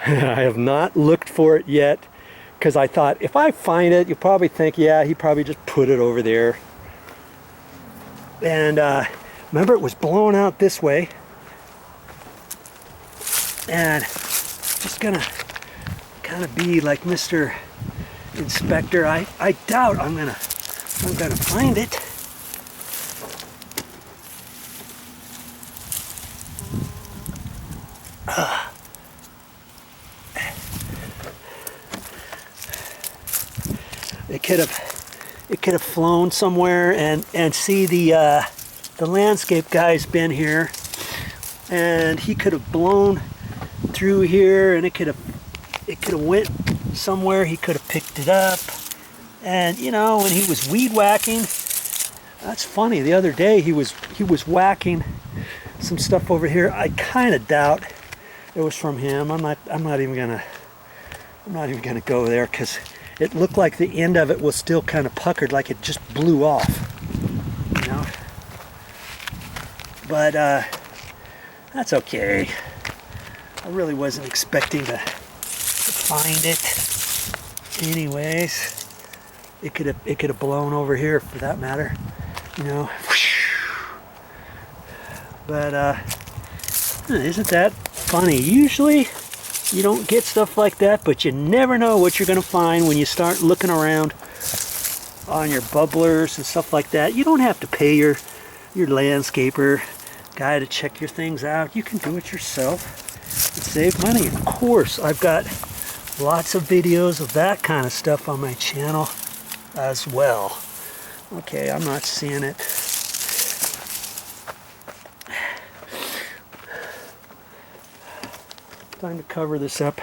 I have not looked for it yet, because I thought if I find it, you'll probably think, yeah, he probably just put it over there. And remember, it was blowing out this way. And just gonna kind of be like Mr. Inspector. I doubt I'm gonna find it. It could have flown somewhere, and see the landscape guy's been here, and he could have blown through here, and it could have went somewhere. He could have picked it up, and you know, when he was weed whacking, that's funny. The other day he was whacking some stuff over here. I kind of doubt it was from him. I'm not even gonna go there, because it looked like the end of it was still kind of puckered, like it just blew off, you know. But that's okay. I really wasn't expecting to find it. Anyways, it could have blown over here, for that matter, you know. But isn't that funny? Usually you don't get stuff like that, but you never know what you're going to find when you start looking around on your bubblers and stuff like that. You don't have to pay your landscaper guy to check your things out. You can do it yourself and save money. Of course, I've got lots of videos of that kind of stuff on my channel as well. Okay, I'm not seeing it. Time to cover this up.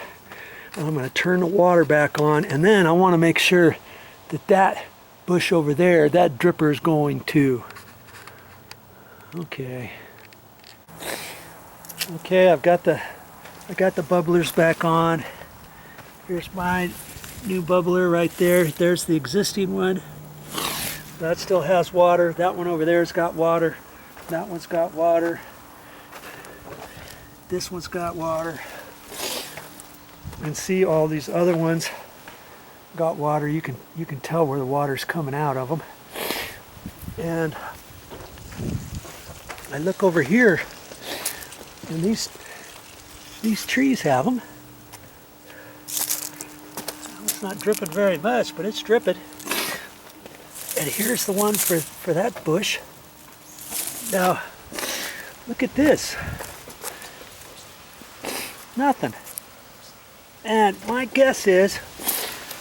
I'm going to turn the water back on, and then I want to make sure that bush over there, that dripper is going too. Okay. Okay, I've got the bubblers back on. Here's my new bubbler right there. There's the existing one. That still has water. That one over there's got water. That one's got water. This one's got water. And see, all these other ones got water. You can tell where the water's coming out of them. And I look over here, and these trees have them. It's not dripping very much, but it's dripping. And here's the one for that bush. Now, look at this. Nothing. And my guess is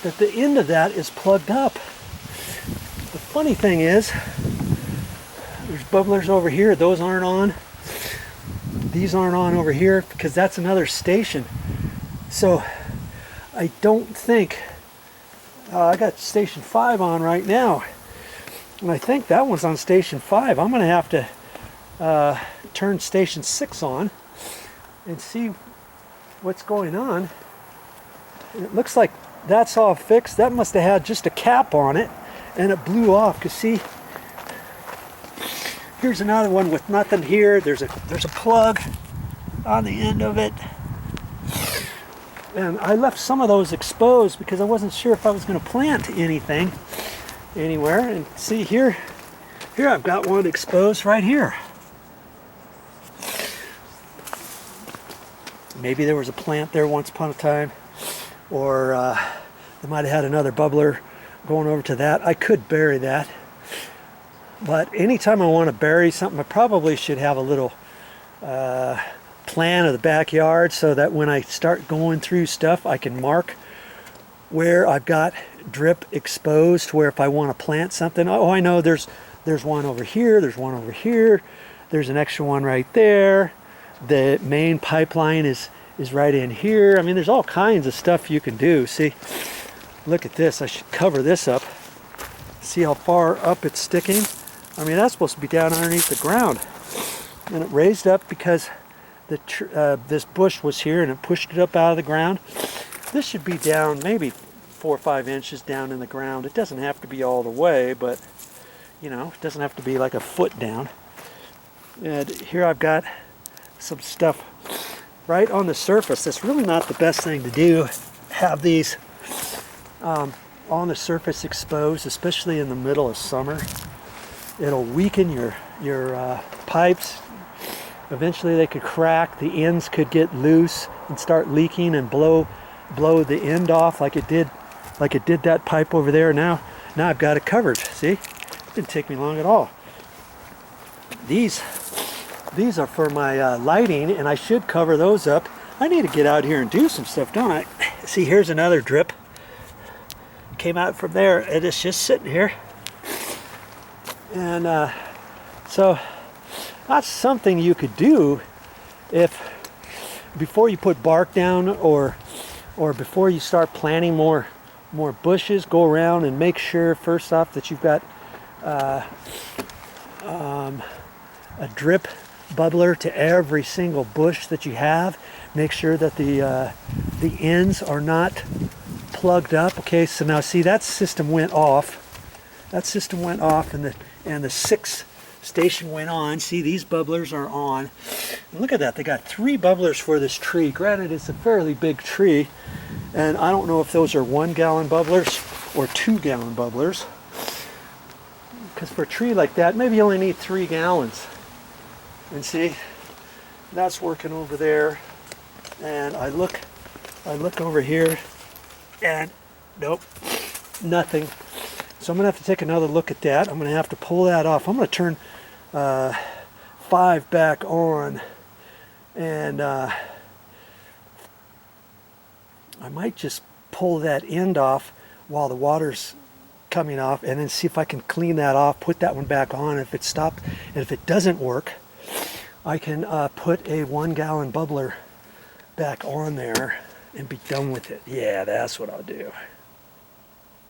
that the end of that is plugged up. The funny thing is, there's bubblers over here. Those aren't on. These aren't on over here, because that's another station. So I don't think, I got station 5 on right now. And I think that one's on station 5. I'm going to have to turn station 6 on and see what's going on. And it looks like that's all fixed. That must have had just a cap on it, and it blew off. Because see, here's another one with nothing here. There's a plug on the end of it. And I left some of those exposed because I wasn't sure if I was going to plant anything anywhere. And see here I've got one exposed right here. Maybe there was a plant there once upon a time, or they might have had another bubbler going over to that. I could bury that. But anytime I want to bury something, I probably should have a little plan of the backyard, so that when I start going through stuff, I can mark where I've got drip exposed, where if I want to plant something, oh, I know there's one over here, there's one over here, there's an extra one right there. The main pipeline is right in here. I mean, there's all kinds of stuff you can do. See, look at this. I should cover this up. See how far up it's sticking? I mean, that's supposed to be down underneath the ground. And it raised up because this bush was here, and it pushed it up out of the ground. This should be down maybe 4 or 5 inches down in the ground. It doesn't have to be all the way, but you know, it doesn't have to be like a foot down. And here I've got some stuff right on the surface. That's really not the best thing to do. Have these on the surface exposed, especially in the middle of summer. It'll weaken your pipes. Eventually they could crack, the ends could get loose and start leaking and blow the end off like it did that pipe over there. Now I've got it covered. See? It didn't take me long at all. These are for my lighting, and I should cover those up. I need to get out here and do some stuff, don't I? See, here's another drip. Came out from there, and it's just sitting here. And so that's something you could do if before you put bark down or before you start planting more bushes. Go around and make sure first off that you've got a drip bubbler to every single bush that you have. Make sure that the ends are not plugged up. Okay, so now see, that system went off. That system went off, and the 6th station went on. See, these bubblers are on. And look at that, they got 3 bubblers for this tree. Granted, it's a fairly big tree, and I don't know if those are 1-gallon bubblers or 2-gallon bubblers, because for a tree like that, maybe you only need 3 gallons. And see, that's working over there, and I look over here, and nope, nothing. So I'm gonna have to take another look at that. I'm gonna have to pull that off. I'm gonna turn 5 back on, and I might just pull that end off while the water's coming off, and then see if I can clean that off, put that one back on. If it stopped, and if it doesn't work, I can put a 1-gallon bubbler back on there and be done with it. Yeah, that's what I'll do.